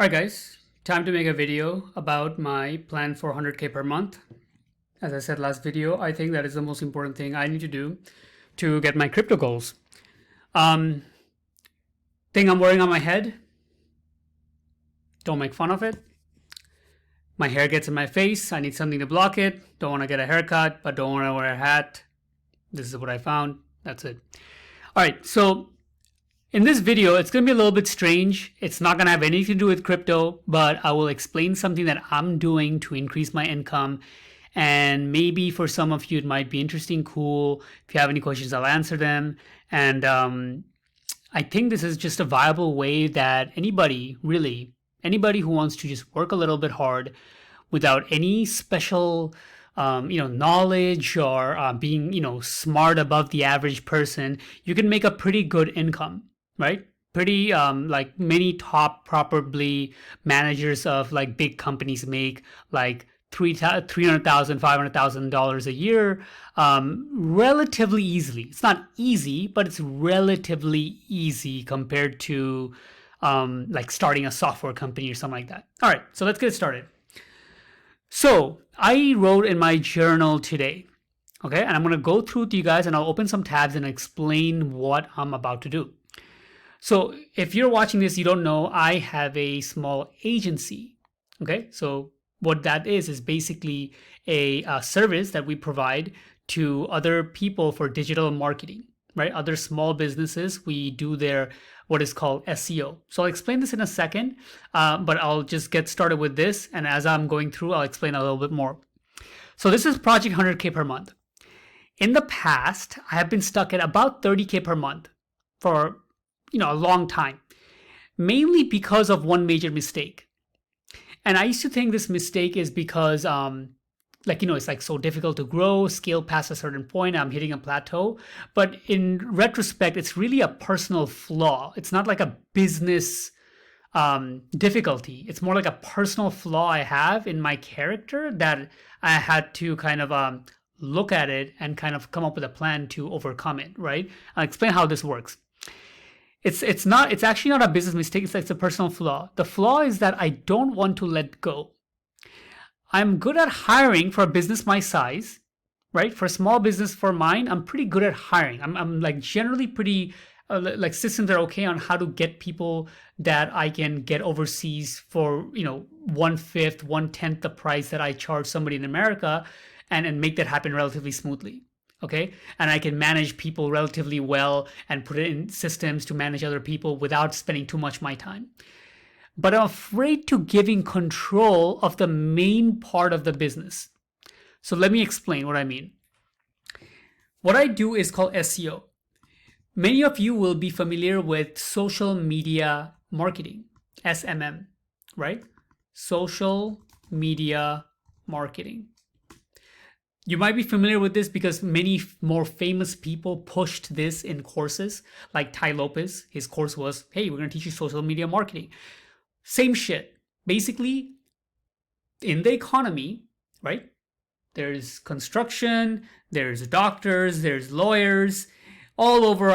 Alright guys, time to make a video about my plan for 100K per month. As I said last video, I think that is the most important thing I need to do to get my crypto goals. Thing I'm wearing on my head, don't make fun of it. My hair gets in my face, I need something to block it. Don't want to get a haircut, but don't want to wear a hat. This is what I found, that's it. Alright, so in this video, it's going to be a little bit strange. It's not going to have anything to do with crypto, but I will explain something that I'm doing to increase my income. And maybe for some of you, it might be interesting, cool. If you have any questions, I'll answer them. And I think this is just a viable way that anybody who wants to just work a little bit hard without any special knowledge or being, smart above the average person, you can make a pretty good income. Right? Pretty like many top probably managers of like big companies make like $300,000, $500,000 a year relatively easily. It's not easy, but it's relatively easy compared to like starting a software company or something like that. All right, so let's get started. So I wrote in my journal today, okay, and I'm going to go through to you guys and I'll open some tabs and explain what I'm about to do. So if you're watching this, you don't know, I have a small agency. Okay, so what that is basically a service that we provide to other people for digital marketing, right? Other small businesses, we do their what is called SEO. So I'll explain this in a second, but I'll just get started with this. And as I'm going through, I'll explain a little bit more. So this is Project 100K per month. In the past, I have been stuck at about 30K per month for a long time, mainly because of one major mistake. And I used to think this mistake is because, it's like so difficult to grow, scale past a certain point, I'm hitting a plateau. But in retrospect, it's really a personal flaw. It's not like a business difficulty. It's more like a personal flaw I have in my character that I had to kind of look at it and kind of come up with a plan to overcome it, right? I'll explain how this works. It's actually not a business mistake. It's a personal flaw. The flaw is that I don't want to let go. I'm good at hiring for a business my size, right? For a small business for mine, I'm pretty good at hiring. I'm like generally pretty like systems are okay on how to get people that I can get overseas for 1/5, 1/10 the price that I charge somebody in America, and make that happen relatively smoothly. Okay, and I can manage people relatively well and put it in systems to manage other people without spending too much of my time. But I'm afraid to giving control of the main part of the business. So let me explain what I mean. What I do is called SEO. Many of you will be familiar with social media marketing, SMM, right? Social media marketing. You might be familiar with this because many more famous people pushed this in courses, like Tai Lopez. His course was, hey, we're going to teach you social media marketing. Same shit. Basically, in the economy, right? There's construction, there's doctors, there's lawyers, all over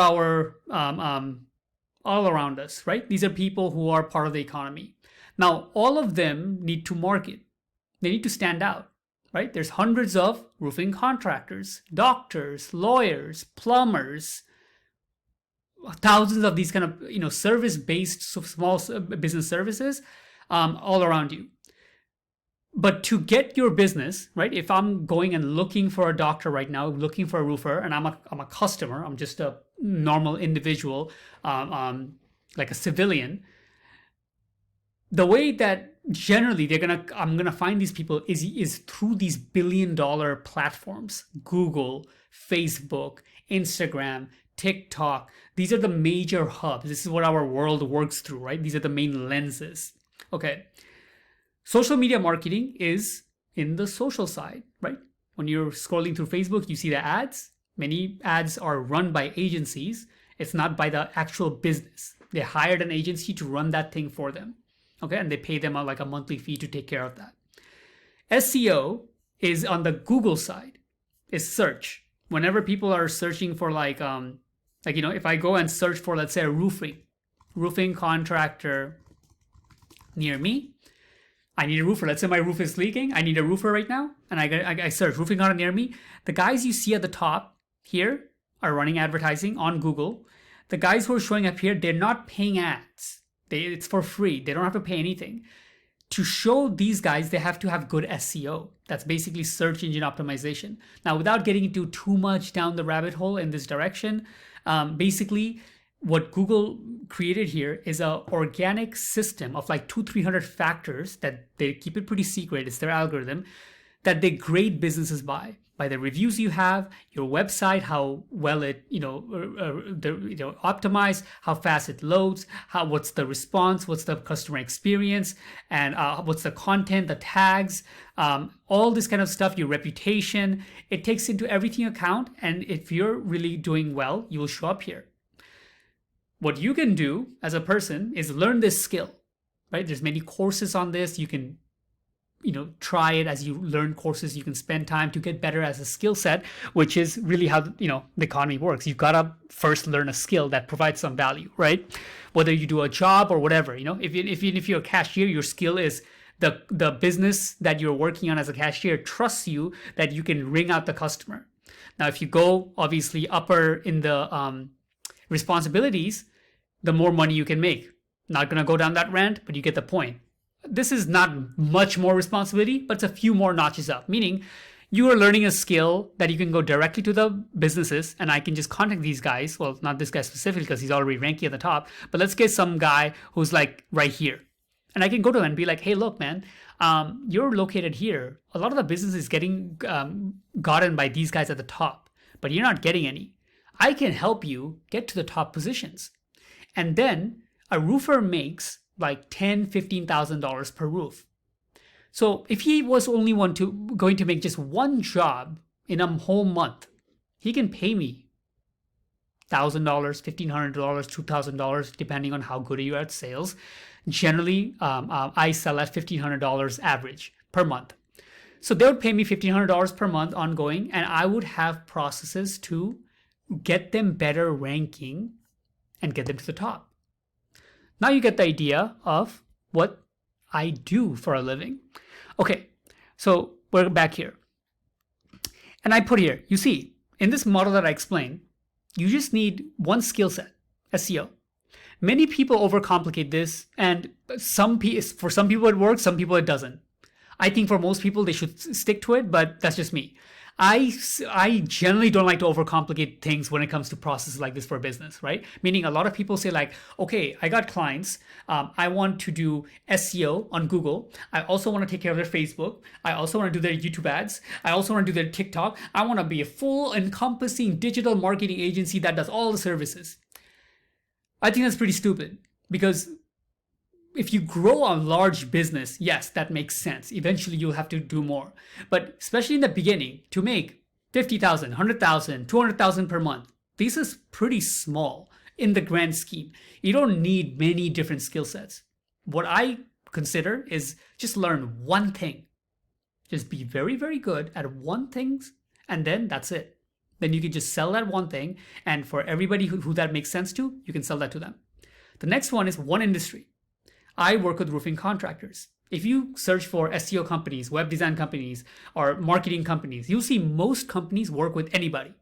all around us, right? These are people who are part of the economy. Now, all of them need to market. They need to stand out. Right? There's hundreds of roofing contractors, doctors, lawyers, plumbers, thousands of these kind of service-based small business services all around you. But to get your business, right? If I'm going and looking for a doctor right now, looking for a roofer, and I'm a customer, I'm just a normal individual, like a civilian. The way that generally I'm gonna find these people is through these billion-dollar platforms: Google, Facebook, Instagram, TikTok. These are the major hubs. This is what our world works through, right? These are the main lenses. Okay. Social media marketing is in the social side, right? When you're scrolling through Facebook, you see the ads. Many ads are run by agencies. It's not by the actual business. They hired an agency to run that thing for them. Okay, and they pay them like a monthly fee to take care of that. SEO is on the Google side, is search. Whenever people are searching for if I go and search for, let's say, a roofing contractor near me. I need a roofer. Let's say my roof is leaking. I need a roofer right now. And I search roofing content near me. The guys you see at the top here are running advertising on Google. The guys who are showing up here, they're not paying ads. It's for free. They don't have to pay anything. To show these guys, they have to have good SEO. That's basically search engine optimization. Now, without getting into too much down the rabbit hole in this direction, basically what Google created here is a organic system of like 200-300 factors that they keep it pretty secret. It's their algorithm that they grade businesses by the reviews you have, your website, how well it optimized, how fast it loads, what's the response, what's the customer experience, and what's the content, the tags, all this kind of stuff, your reputation. It takes into everything account, and if you're really doing well, you will show up here. What you can do as a person is learn this skill, right? There's many courses on this. You can, try it as you learn courses. You can spend time to get better as a skill set, which is really how, the economy works. You've got to first learn a skill that provides some value, right? Whether you do a job or whatever, if you're a cashier, your skill is the business that you're working on as a cashier trusts you that you can ring out the customer. Now, if you go obviously upper in the, responsibilities, the more money you can make. Not going to go down that rant, but you get the point. This is not much more responsibility, but it's a few more notches up, meaning you are learning a skill that you can go directly to the businesses, and I can just contact these guys. Well, not this guy specifically because he's already ranking at the top, but let's get some guy who's like right here. And I can go to him and be like, hey, look, man, you're located here. A lot of the business is getting gotten by these guys at the top, but you're not getting any. I can help you get to the top positions. And then a roofer makes like $10,000, $15,000 per roof. So if he was only going to make just one job in a whole month, he can pay me $1,000, $1,500, $2,000, depending on how good you are at sales. Generally, I sell at $1,500 average per month. So they would pay me $1,500 per month ongoing, and I would have processes to get them better ranking and get them to the top. Now you get the idea of what I do for a living. Okay, so we're back here. And I put here, you see, in this model that I explained, you just need one skill set, SEO. Many people overcomplicate this, and for some people it works, some people it doesn't. I think for most people they should stick to it, but that's just me. I generally don't like to overcomplicate things when it comes to processes like this for business, right? Meaning a lot of people say like, okay, I got clients. I want to do SEO on Google. I also want to take care of their Facebook. I also want to do their YouTube ads. I also want to do their TikTok. I want to be a full encompassing digital marketing agency that does all the services. I think that's pretty stupid because if you grow a large business, yes, that makes sense. Eventually, you'll have to do more. But especially in the beginning, to make $50,000, $100,000, $200,000 per month, this is pretty small in the grand scheme. You don't need many different skill sets. What I consider is just learn one thing. Just be very, very good at one thing, and then that's it. Then you can just sell that one thing, and for everybody who that makes sense to, you can sell that to them. The next one is one industry. I work with roofing contractors. If you search for SEO companies, web design companies, or marketing companies, you'll see most companies work with anybody.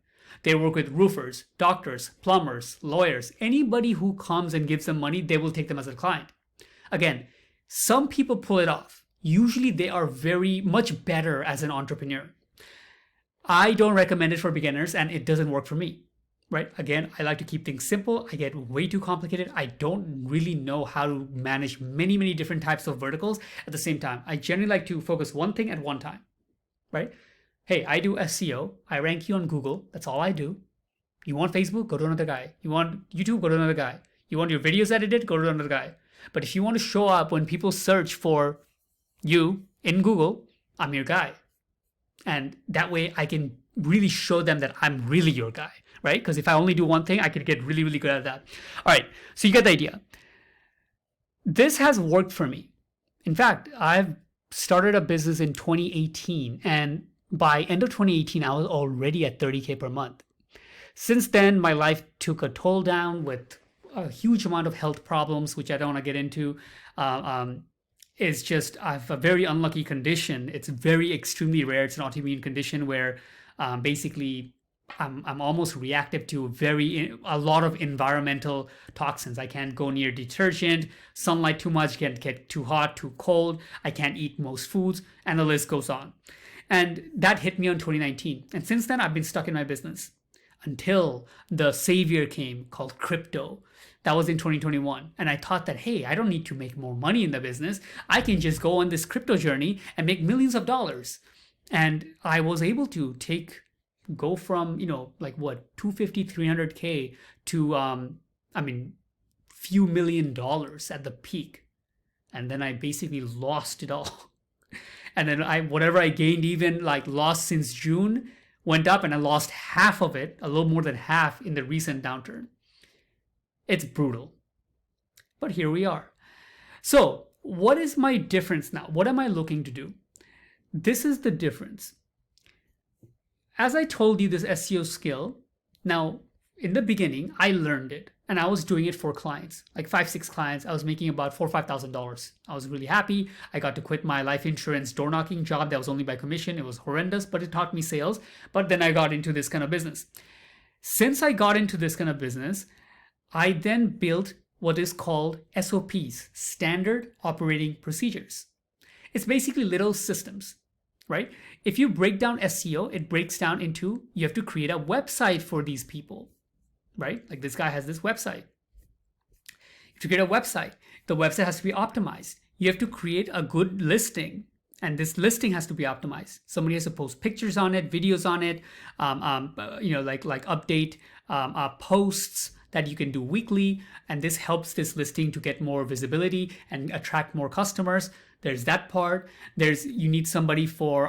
They work with roofers, doctors, plumbers, lawyers. Anybody who comes and gives them money, they will take them as a client. Again, some people pull it off. Usually they are very much better as an entrepreneur. I don't recommend it for beginners, and it doesn't work for me. Right? Again, I like to keep things simple. I get way too complicated. I don't really know how to manage many, many different types of verticals at the same time. I generally like to focus one thing at one time, right? Hey, I do SEO. I rank you on Google. That's all I do. You want Facebook? Go to another guy. You want YouTube? Go to another guy. You want your videos edited? Go to another guy. But if you want to show up when people search for you in Google, I'm your guy. And that way I can really show them that I'm really your guy. Right? Because if I only do one thing, I could get really, really good at that. All right, so you get the idea. This has worked for me. In fact, I've started a business in 2018, and by end of 2018, I was already at 30K per month. Since then, my life took a toll down with a huge amount of health problems, which I don't want to get into. is just I have a very unlucky condition. It's very extremely rare. It's an autoimmune condition where basically I'm almost reactive to a lot of environmental toxins. I can't go near detergent, sunlight too much, can't get too hot, too cold. I can't eat most foods, and the list goes on. And that hit me on 2019. And since then, I've been stuck in my business until the savior came called crypto. That was in 2021. And I thought that, hey, I don't need to make more money in the business. I can just go on this crypto journey and make millions of dollars. And I was able to go from, like what, 250, 300K to, few $1,000,000 at the peak. And then I basically lost it all. And then whatever I gained, even like lost since June, went up, and I lost half of it, a little more than half, in the recent downturn. It's brutal. But here we are. So what is my difference now? What am I looking to do? This is the difference. As I told you, this SEO skill, now in the beginning, I learned it and I was doing it for clients, like 5-6 clients. I was making about $4,000 or $5,000. I was really happy. I got to quit my life insurance door knocking job that was only by commission. It was horrendous, but it taught me sales. But then I got into this kind of business. Since I got into this kind of business, I then built what is called SOPs, Standard Operating Procedures. It's basically little systems, right? If you break down SEO, it breaks down into, you have to create a website for these people, right? Like this guy has this website. To create a website, the website has to be optimized. You have to create a good listing, and this listing has to be optimized. Somebody has to post pictures on it, videos on it, like update posts that you can do weekly, and this helps this listing to get more visibility and attract more customers. There's that part. You need somebody for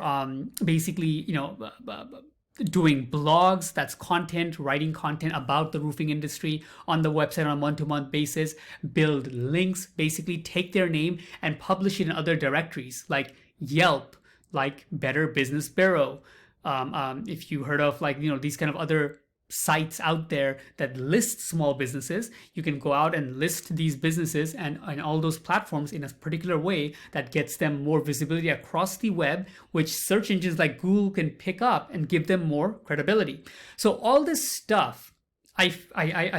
doing blogs, that's content, writing content about the roofing industry on the website on a month-to-month basis, build links, basically take their name and publish it in other directories like Yelp, like Better Business Bureau. If you heard of these kind of other sites out there that list small businesses, you can go out and list these businesses and all those platforms in a particular way that gets them more visibility across the web, which search engines like Google can pick up and give them more credibility. So all this stuff I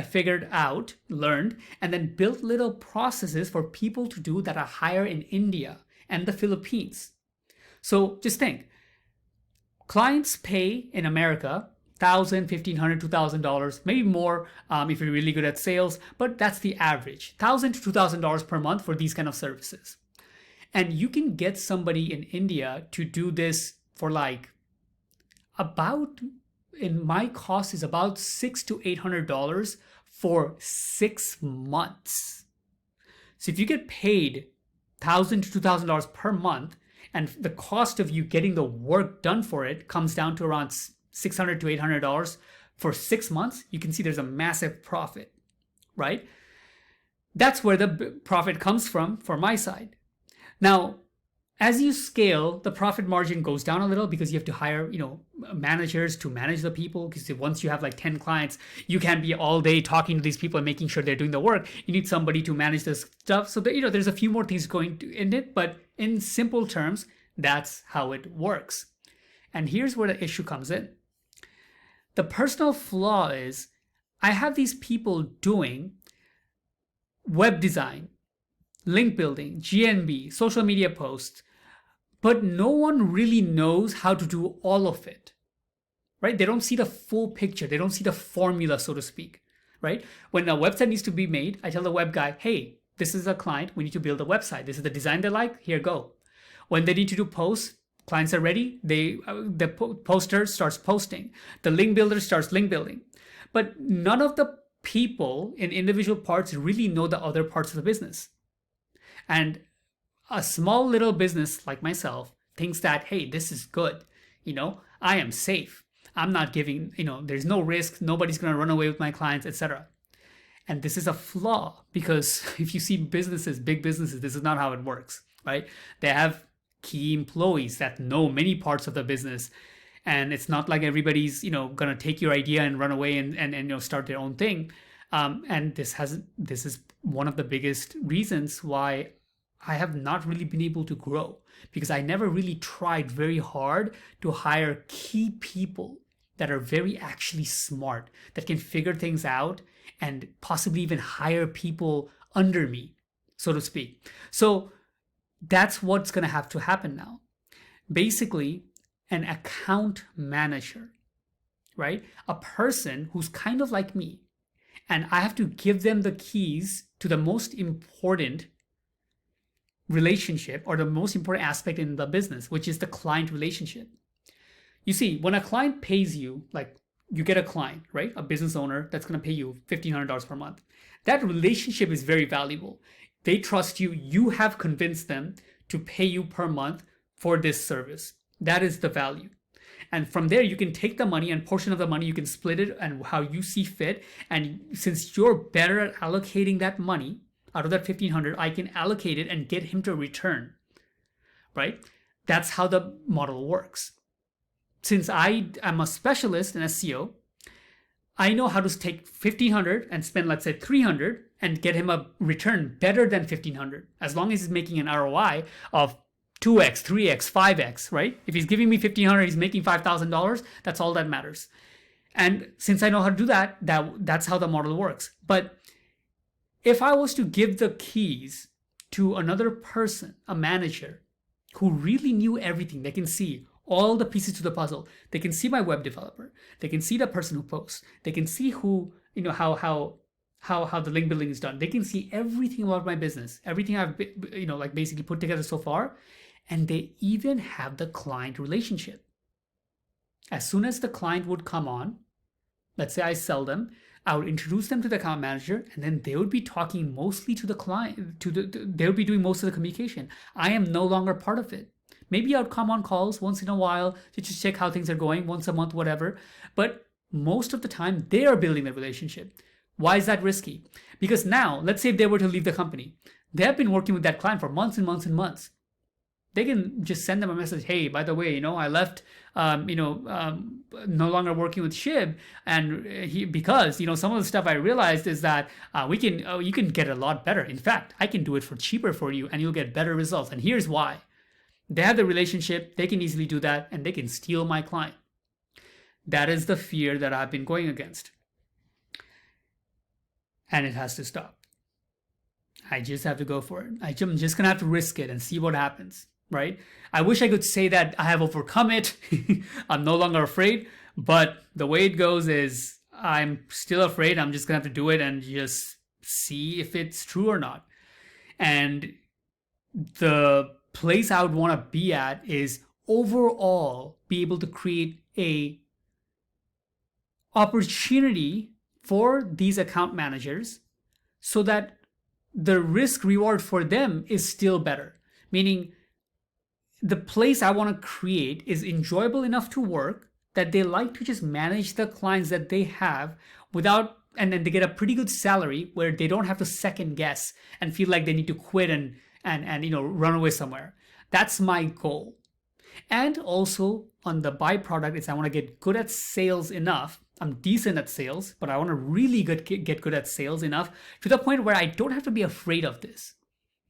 figured out, learned, and then built little processes for people to do that are higher in India and the Philippines. So just think, clients pay in America $1,000, $1,500, $2,000, maybe more if you're really good at sales, but that's the average, $1,000 to $2,000 per month for these kind of services. And you can get somebody in India to do this for my cost is about $600 to $800 for 6 months. So if you get paid $1,000 to $2,000 per month, and the cost of you getting the work done for it comes down to around $600 to $800 for 6 months, you can see there's a massive profit, right? That's where the profit comes from for my side. Now, as you scale, the profit margin goes down a little because you have to hire, managers to manage the people. Because once you have 10 clients, you can't be all day talking to these people and making sure they're doing the work. You need somebody to manage this stuff. So that, there's a few more things going in it, but in simple terms, that's how it works. And here's where the issue comes in. The personal flaw is I have these people doing web design, link building, GNB, social media posts, but no one really knows how to do all of it, right? They don't see the full picture. They don't see the formula, so to speak, right? When a website needs to be made, I tell the web guy, hey, this is a client. We need to build a website. This is the design they like. Here, go. When they need to do posts, clients are ready. The poster starts posting. The link builder starts link building. But none of the people in individual parts really know the other parts of the business. And a small little business like myself thinks that, hey, this is good. I am safe. I'm not giving, there's no risk. Nobody's going to run away with my clients, etc. And this is a flaw because if you see businesses, big businesses, this is not how it works, right? They have key employees that know many parts of the business. And it's not like everybody's, going to take your idea and run away and start their own thing. And this is one of the biggest reasons why I have not really been able to grow because I never really tried very hard to hire key people that are very actually smart, that can figure things out and possibly even hire people under me, so to speak. So that's what's going to have to happen now. Basically, an account manager, right? A person who's kind of like me, and I have to give them the keys to the most important relationship or the most important aspect in the business, which is the client relationship. You see, when a client pays you, like you get a client, right? A business owner that's going to pay you $1,500 per month. That relationship is very valuable. They trust you. You have convinced them to pay you per month for this service. That is the value. And from there, you can take the money, and portion of the money you can split it and how you see fit. And since you're better at allocating that money out of that 1,500, I can allocate it and get him to return, right? That's how the model works. Since I am a specialist in SEO, I know how to take 1,500 and spend, let's say, 300 and get him a return better than 1,500, as long as he's making an ROI of 2x, 3x, 5x, right? If he's giving me 1,500, he's making $5,000. That's all that matters. And since I know how to do that, that's how the model works. But if I was to give the keys to another person, a manager, who really knew everything, they can see all the pieces to the puzzle. They can see my web developer. They can see the person who posts. They can see who, how the link building is done. They can see everything about my business, everything I've, basically put together so far. And they even have the client relationship. As soon as the client would come on, let's say I sell them, I would introduce them to the account manager, and then they would be talking mostly to the client, they would be doing most of the communication. I am no longer part of it. Maybe I would come on calls once in a while to just check how things are going, once a month, whatever. But most of the time, they are building the relationship. Why is that risky? Because now, let's say if they were to leave the company, they have been working with that client for months and months and months. They can just send them a message. Hey, by the way, I left, no longer working with Shib, and because some of the stuff I realized is that you can get a lot better. In fact, I can do it for cheaper for you, and you'll get better results. And here's why. They have the relationship. They can easily do that, and they can steal my client. That is the fear that I've been going against, and it has to stop. I just have to go for it. I'm just gonna have to risk it and see what happens. Right? I wish I could say that I have overcome it. I'm no longer afraid, but the way it goes is I'm still afraid. I'm just gonna have to do it and just see if it's true or not. And the place I would want to be at is overall be able to create a opportunity for these account managers so that the risk reward for them is still better. Meaning, the place I want to create is enjoyable enough to work that they like to just manage the clients that they have and then they get a pretty good salary where they don't have to second guess and feel like they need to quit and run away somewhere. That's my goal. And also on the byproduct is I want to get good at sales enough. I'm decent at sales, but I want to really get good at sales enough to the point where I don't have to be afraid of this.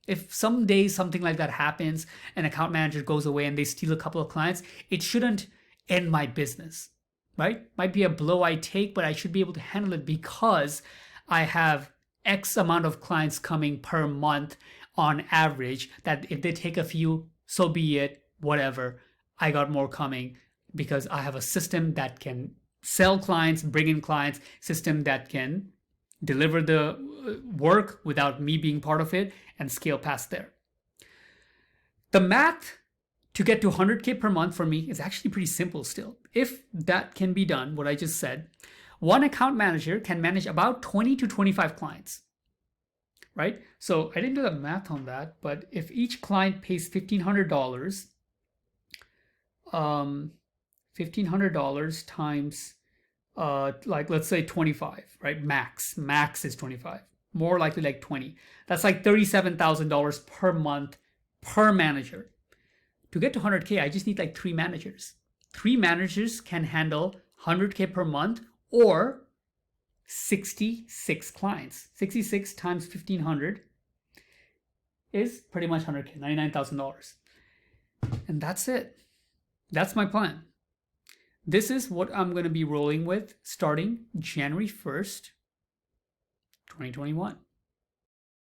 If someday something like that happens, an account manager goes away and they steal a couple of clients, it shouldn't end my business, right? Might be a blow I take, but I should be able to handle it because I have X amount of clients coming per month on average, that if they take a few, so be it, whatever. I got more coming because I have a system that can sell clients, bring in clients, system that can deliver the work without me being part of it and scale past there. The math to get to 100K per month for me is actually pretty simple still. If that can be done, what I just said, one account manager can manage about 20 to 25 clients, right? So I didn't do the math on that, but if each client pays $1,500, $1,500 times let's say 25, right? Max is 25, more likely like 20. That's like $37,000 per month per manager. To get to 100K, I just need like 3 managers. 3 managers can handle 100K per month or 66 clients. 66 times 1,500 is pretty much 100K, $99,000. And that's it. That's my plan. This is what I'm going to be rolling with starting January 1st, 2021.